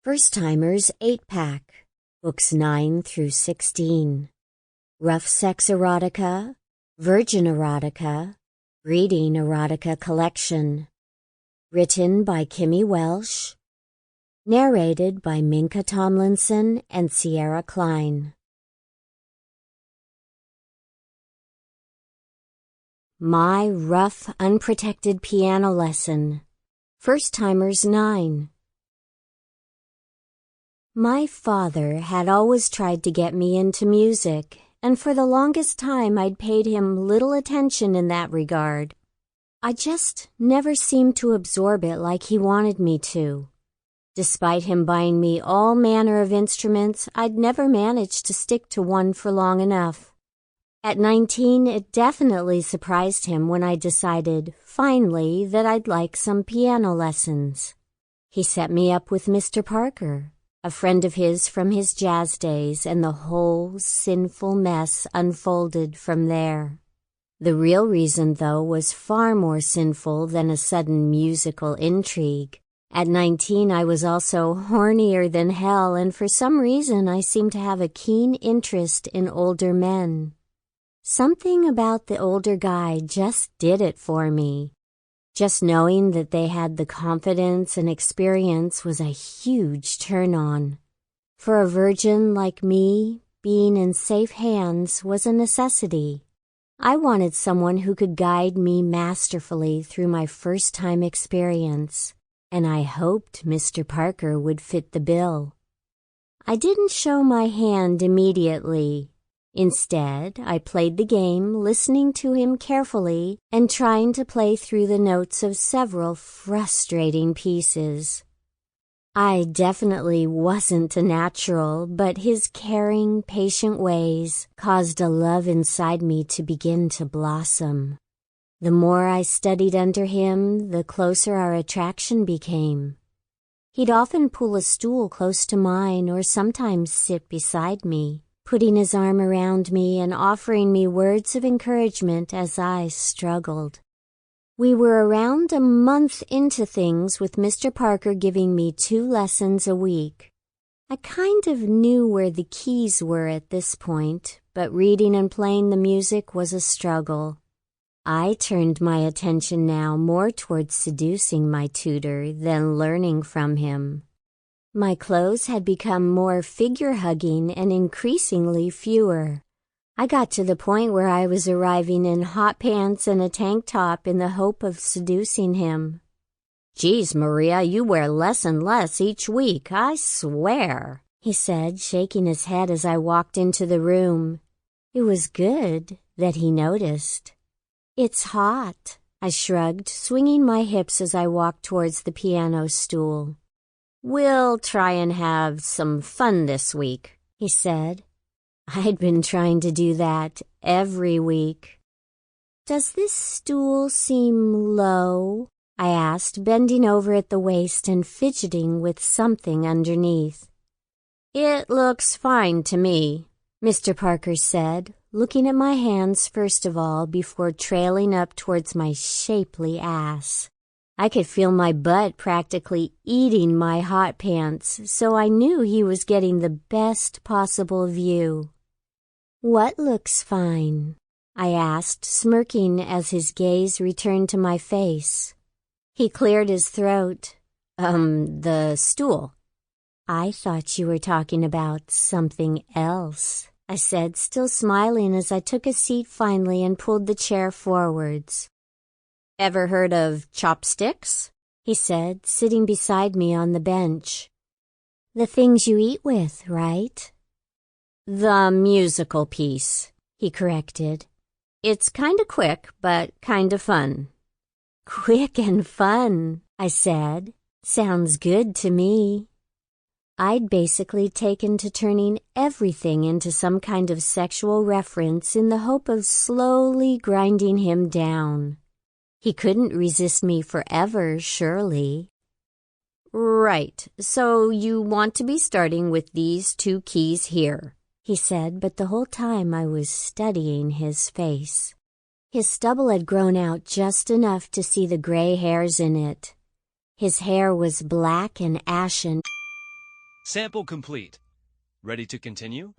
First Timers 8-pack, books 9 through 16. Rough Sex Erotica, Virgin Erotica, Reading Erotica Collection. Written by Kimmy Welsh. Narrated by Minka Tomlinson and Kline. My Rough Unprotected Piano Lesson. First Timers 9. My father had always tried to get me into music, and for the longest time I'd paid him little attention in that regard. I just never seemed to absorb it like he wanted me to. Despite him buying me all manner of instruments, I'd never managed to stick to one for long enough. At 19, it definitely surprised him when I decided, finally, that I'd like some piano lessons. He set me up with Mr. Parker, a friend of his from his jazz days, and the whole sinful mess unfolded from there. The real reason, though, was far more sinful than a sudden musical intrigue. At 19, I was also hornier than hell, and for some reason I seemed to have a keen interest in older men. Something about the older guy just did it for me. Just knowing that they had the confidence and experience was a huge turn-on. For a virgin like me, being in safe hands was a necessity. I wanted someone who could guide me masterfully through my first-time experience, and I hoped Mr. Parker would fit the bill. I didn't show my hand immediately. Instead, I played the game, listening to him carefully and trying to play through the notes of several frustrating pieces. I definitely wasn't a natural, but his caring, patient ways caused a love inside me to begin to blossom. The more I studied under him, the closer our attraction became. He'd often pull a stool close to mine or sometimes sit beside me, putting his arm around me and offering me words of encouragement as I struggled. We were around a month into things with Mr. Parker giving me 2 lessons a week. I kind of knew where the keys were at this point, but reading and playing the music was a struggle. I turned my attention now more towards seducing my tutor than learning from him. My clothes had become more figure-hugging and increasingly fewer. I got to the point where I was arriving in hot pants and a tank top in the hope of seducing him. "Geez, Maria, you wear less and less each week, I swear," he said, shaking his head as I walked into the room. It was good that he noticed. "It's hot," I shrugged, swinging my hips as I walked towards the piano stool. "We'll try and have some fun this week," he said. I'd been trying to do that every week. "Does this stool seem low?" I asked, bending over at the waist and fidgeting with something underneath. "It looks fine to me," Mr. Parker said, looking at my hands first of all before trailing up towards my shapely ass. I could feel my butt practically eating my hot pants, so I knew he was getting the best possible view. "What looks fine?" I asked, smirking as his gaze returned to my face. He cleared his throat. The stool." "I thought you were talking about something else," I said, still smiling as I took a seat finally and pulled the chair forwards. "Ever heard of chopsticks?" he said, sitting beside me on the bench. "The things you eat with, right?" "The musical piece," he corrected. "It's kinda quick, but kinda fun." "Quick and fun," I said. "Sounds good to me." I'd basically taken to turning everything into some kind of sexual reference in the hope of slowly grinding him down. He couldn't resist me forever, surely. "Right, so you want to be starting with these 2 keys here," he said, but the whole time I was studying his face. His stubble had grown out just enough to see the gray hairs in it. His hair was black and ashen. Sample complete. Ready to continue?